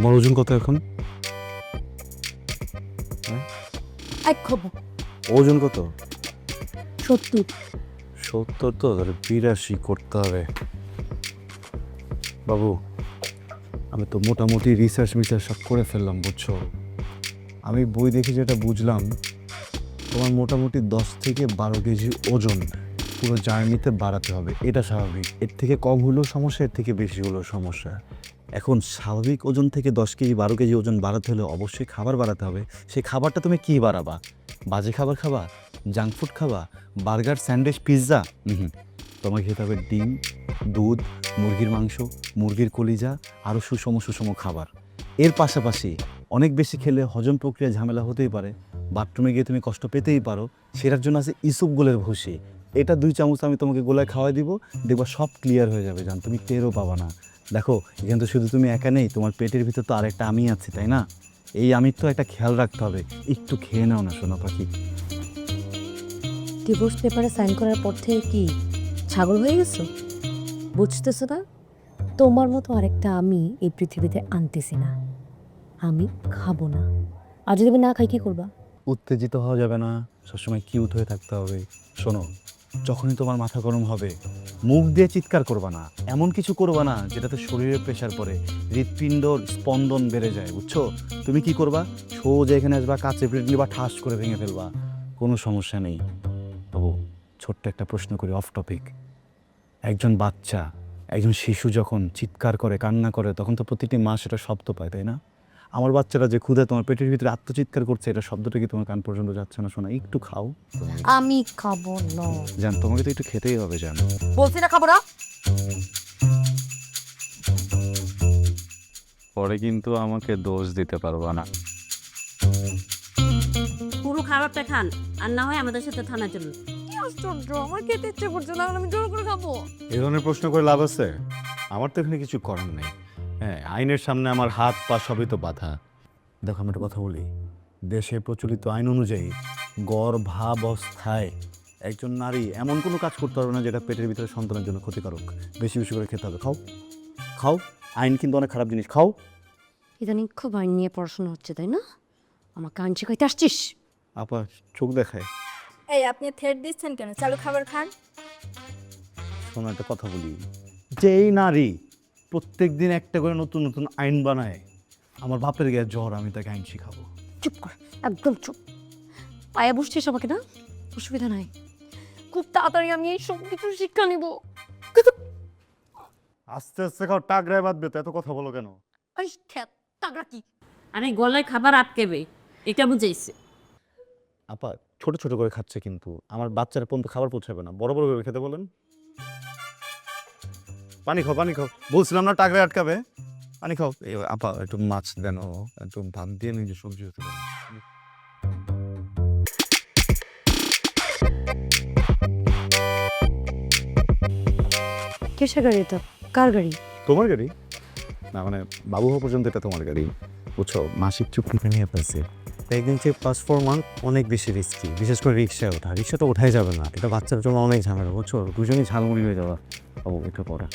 তোমার ওজন কত এখন? এক খবর ওজন কত? 70। 70 তো তাহলে 82 করতে হবে। বাবু, আমি তো মোটামুটি রিসার্চ সব করে ফেললাম, বুঝছো? আমি বই দেখে যেটা বুঝলাম, তোমার মোটামুটি 10 থেকে 12 কেজি ওজন পুরো জার্নিতে বাড়াতে হবে। এটা স্বাভাবিক। এর থেকে কম হলেও সমস্যা, এর থেকে বেশি হলেও সমস্যা। এখন স্বাভাবিক ওজন থেকে 10 কেজি 12 কেজি ওজন বাড়াতে হলে অবশ্যই খাবার বাড়াতে হবে। সেই খাবারটা তুমি কী বাড়াবা? বাজে খাবার খাবা? জাঙ্ক ফুড খাবা? Burger, sandwich, pizza? তোমাকে খেতে হবে ডিম, দুধ, মুরগির মাংস, মুরগির কলিজা, আরও সুষম সুষম খাবার। এর পাশাপাশি অনেক বেশি খেলে হজম প্রক্রিয়া ঝামেলা হতেই পারে, বাথরুমে গিয়ে তুমি কষ্ট পেতেই পারো। সেটার জন্য আছে ইসুপগুলের ভুসি। এটা 2 চামচ আমি তোমাকে গোলায় খাওয়াই দিব, দেখবা সব ক্লিয়ার হয়ে যাবে জান, তুমি টেরও পাবা না। দেখো, এখানে তো শুধু তুমি একা নেই, তোমার পেটের ভিতর তো আরেকটা আমি আছি, তাই না? এই আমির তো একটা খেয়াল রাখতে হবে। একটু খেয়ে নাও না সোনা পাখি। ডিভোর্স পেপারে সাইন করার পর থেকে কি ছাগল হয়ে গেছো? বুঝতেছো না? তোমার মতো আরেকটা আমি এই পৃথিবীতে আনতেছি না। আমি খাবো না। আর যদি আমি না খাই কি করবা? উত্তেজিত হওয়া যাবে না, সবসময় কিউট হয়ে থাকতে হবে। শোনো, যখনই তোমার মাথা গরম হবে মুখ দিয়ে চিৎকার করবা না, এমন কিছু করবা না যেটাতে শরীরে প্রেশার পড়ে, হৃৎপিণ্ডর স্পন্দন বেড়ে যায়, বুঝছো? তুমি কি করবা? সোজা এখানে আসবা, কাছে প্লেট নিবা, ঠাস করে ভেঙে ফেলবা, কোনো সমস্যা নেই। বাবু, ছোট্ট একটা প্রশ্ন করি, অফ টপিক। একজন বাচ্চা, একজন শিশু যখন চিৎকার করে, কান্না করে, তখন তো প্রতিটি মা সেটা শব্দ পায়, তাই না? আমার বাচ্চারা যে ক্ষুধা তোমার পেটের ভিতরে আত্মচিৎকার করছে, এটা শব্দটা কি তোমার কান পর্যন্ত যাচ্ছে না? শোনা, একটু খাও। আমি খাবো না। জান, তোমাকে তো একটু খেতেই হবে জান। বলছি না খাবো না। পরে কিন্তু আমাকে দোষ দিতে পারবা না। পুরো খাবারটা খান, আর না হয় আমাদের সাথে থানা চলুন। কি আশ্চর্য, আমার খেতে ইচ্ছে করছে না, আমি জোর করে খাবো। এই ধরনের প্রশ্ন করে লাভ আছে? আমার তো এখানে কিছু করার নেই। হ্যাঁ, আইনের সামনে আমার হাত পা সবই তো বাধা। দেখো, আমি একটা কথা বলি, দেশে প্রচলিত আইন অনুযায়ী গর্ভাবস্থায় একজন নারী এমন কোনো কাজ করতে পারবে না যেটা পেটের ভিতরে সন্তানের জন্য ক্ষতিকারক। বেশি বেশি করে খেতে হবে। খাও খাও, আইন কিন্তু অনেক খারাপ জিনিস, খাও। ইদানিং খুব আইন নিয়ে পড়াশোনা হচ্ছে, তাই না? আমাকে আইন শেখাইতে আসছিস? আপা চোখ দেখায়। এই আপনি থ্রেড দিচ্ছেন কেন? চালু খাবার খান। শোনো, একটা কথা বলি, যেই নারী প্রত্যেক দিন একটা করে নতুন নতুন আইন বানায়, আমার বাপের গায়ে জ্বর, আমি তাকে আইন শিখাবো। চুপ কর, একদম চুপ। পায়ে বসছিস আমাকে না? অসুবিধা নাই, খুব তাড়াতাড়ি আমি এই সব কিছু শিক্ষা নিব। আস্তে আস্তে খাও, টাকরায় বাঁধবে তো, এত কথা বলো কেন? তাগড়া কি? আরে গলায় খাবার আটকেবে, এটা বুঝাইছে। আপা ছোট ছোট করে খাচ্ছে, কিন্তু আমার বাচ্চারা পর্যন্ত খাবার পৌঁছাবে না, বড় বড় করে খেতে বলেন। পানি খাও, পানি খাও, বলছিলাম না টাকরায় আটকাবে। পানি খাও। এই আপা একটু মাছ দেন, একটু ভাত দিয়ে নিজে সবজি হতে পারে। কিসের গাড়ি এটা? কার গাড়ি? তোমার গাড়ি না, মানে বাবু হওয়া পর্যন্ত এটা তোমার গাড়ি, বুঝছো? মাসিক চুক্তি নিয়ে পেয়েছে। প্রেগনেন্সি +4 মান্থ অনেক বেশি রিস্কি, বিশেষ করে রিক্সায় ওঠা। রিক্সা তো ওঠাই যাবে না, এটা বাচ্চার জন্য অনেক ঝামেলা, বুঝছো? দুজনেই ঝালমুড়ি হয়ে যাওয়া। বাবু এটা পড়া।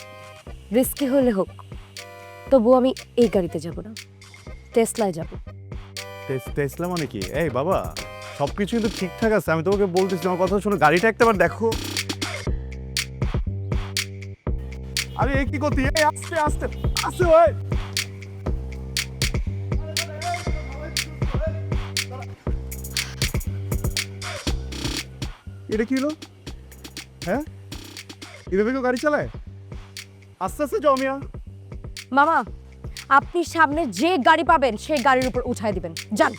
রিস্কি হলে হোক, তবু আমি এই গাড়িতে যাব না, টেসলায় যাব। টেসলা মানে কি? এই বাবা, সব কিছু কিন্তু ঠিকঠাক আছে, আমি তোমাকে বলতেছি, আমার কথা শোনো, গাড়িটা একটাবার দেখো। আরে এই কি করতে? এই আস্তে আস্তে আস্তে ভাই। এটা কি হলো? হ্যাঁ, এভাবে কেউ গাড়ি চালায়? আস্তে আস্তে যাও মিয়া। মামা, আপনি সামনে যে গাড়ি পাবেন সেই গাড়ির উপর উঠাই দিবেন, যান।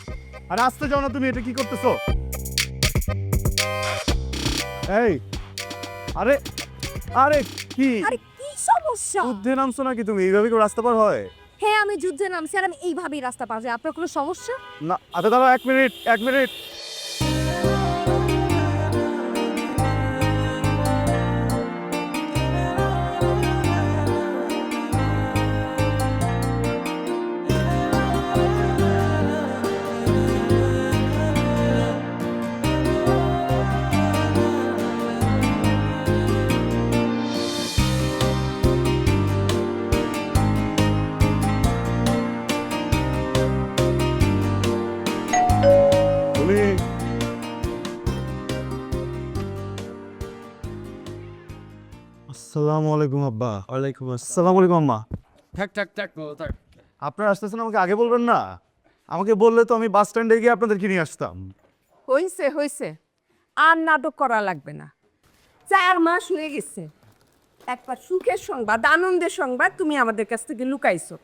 আরে আস্তে যাও না তুমি, এটা কি করতেছো? এই আরে আরে কি আরে কি সমস্যা? যুদ্ধে নামছো নাকি তুমি? এইভাবে কেউ রাস্তা পার হয়? হ্যাঁ আমি যুদ্ধে নামছি আর আমি এইভাবেই রাস্তা পার যাই। আপনার কোনো সমস্যা? না, আচ্ছা দাঁড়াও, 1 মিনিট 1 মিনিট। আসসালামু আলাইকুম আব্বা। ওয়ালাইকুম আসসালাম আলাইকুম আম্মা। থাক থাক থাক থাক। আপনারা আসতেছেন, আমাকে আগে বলবেন না? আমাকে বললে তো আমি বাস স্ট্যান্ডে গিয়ে আপনাদেরকে নিয়ে আসতাম। হইছে হইছে, আর নাটক করা লাগবে না। 4 মাস হয়ে গেছে, একবার সুখের সংবাদ, আনন্দের সংবাদ তুমি আমাদের কাছ থেকে লুকাইছো।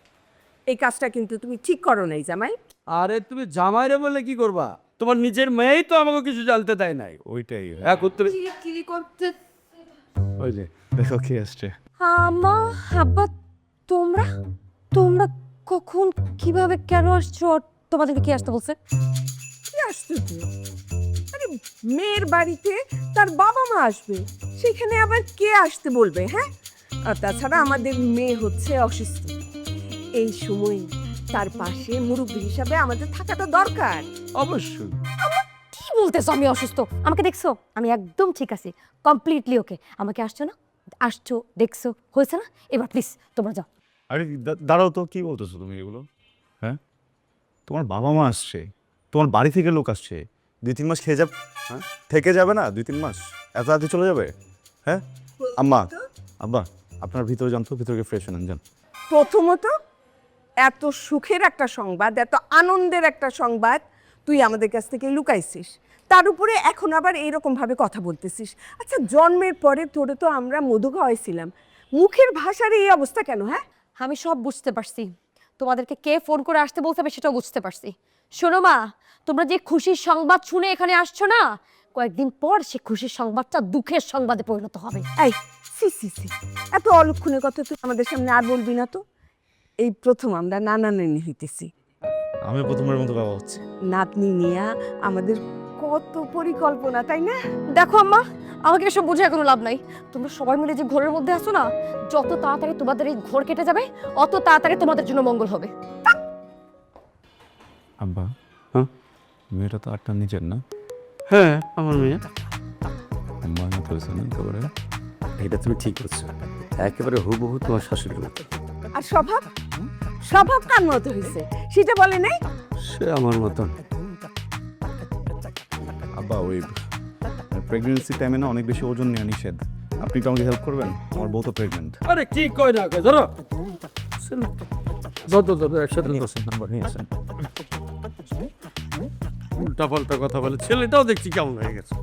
এই কাজটা কিন্তু তুমি ঠিক করো নাই জামাই। আরে তুমি জামাইরে বলে কি করবা? তোমার নিজের মেয়েই তো আমাকে কিছু জানতে দেয় নাই। ওইটাই। হ্যাঁ করতে কিরি করতে ওই যে দেখো কি আসছে। আমা আব্বা, তোমরা তোমরা কখন কিভাবে কেন আসছো? আর তোমাদেরকে কি আসতে বলছে? কি আসছো তুই? আরে মেয়ের বাড়িতে তার বাবা মা আসবে, সেখানে আবার কে আসতে বলবে? হ্যাঁ, আর তাছাড়া আমাদের মেয়ে হচ্ছে অসুস্থ, এই সময় তার পাশে মুরব্বী হিসাবে আমাদের থাকাটা দরকার। অবশ্যই। কি বলতেছো আমি অসুস্থ? আমাকে দেখছো? আমি একদম ঠিক আছি, কমপ্লিটলি ওকে। আমাকে আসছো দেখছো, হয়েছে না? এবার প্লিজ তোমরা যাও। আরে দাঁড়াও তো, কি বলতেছো তুমি এগুলো? হ্যাঁ, তোমার বাবা মা আসছে, তোমার বাড়ি থেকে লোক আসছে, 2-3 মাস খেয়ে যাবে, হ্যাঁ থেকে যাবে না? 2-3 মাস এত রাতে চলে যাবে? হ্যাঁ আম্মা, আব্বা আপনার ভিতরে যান তো, ভিতরে ফ্রেশ হন যান। প্রথমত, এত সুখের একটা সংবাদ, এত আনন্দের একটা সংবাদ তুই আমাদের কাছ থেকে লুকাইছিস, তার উপরে এখন আবার এইরকম ভাবে কথা বলতেছিস। আচ্ছা, জন্মের পরে তোরে তো আমরা মধু খাওয়াইছিলাম, মুখের ভাষার এই অবস্থা কেন? হ্যাঁ, আমি সব বুঝতে পারছি, তোমাদেরকে কে ফোন করে আসতে বলতে হবে সেটাও বুঝতে পারছি। শোনো মা, তোমরা যে খুশির সংবাদ শুনে এখানে আসছো না, কয়েকদিন পর সে খুশির সংবাদটা দুঃখের সংবাদে পরিণত হবে। এই সি সি সি, এত অলক্ষণের কথা তুই আমাদের সামনে আর বলবি না তো। এই প্রথম আমরা নানা নানি হইতেছি, আমি প্রথমের মতো বাবা হচ্ছে। নাতনি নিয়া আমাদের কত পরিকল্পনা, তাই না? দেখো আম্মা, আমাকে এসব বুঝে কোনো লাভ নাই। তোমরা সবাই মিলে যে ঘোরের মধ্যে আসো না, যত তাড়াতাড়ি তোমাদের এই ঘোর কেটে যাবে, অত তাড়াতাড়ি তোমাদের জন্য মঙ্গল হবে। আব্বা, হ্যাঁ? মেয়েটা তো আটটা নিচের না? হ্যাঁ আমার মেয়ে। আম্মা না করেছে না একেবারে। এটা তুমি ঠিক করছো, একেবারে হুবহু তোমার শাশুড়ির মতো। আর স্বভাব, স্বভাব কার মতো হয়েছে সেটা বলে নাই? সে আমার মতন। আব্বা ওই প্রেগনেন্সি টাইমে না অনেক বেশি ওজন নেওয়া নিষেধ। আপনি কি আমাকে হেল্প করবেন? আমার বউ তো প্রেগনেন্ট। আরে কি কয় না কয়, ধরো ধরো একসাথে নাম্বার নিয়ে আসেন। উল্টা পাল্টা কথা বলে, ছেলেটাও দেখছি কেমন হয়ে গেছে।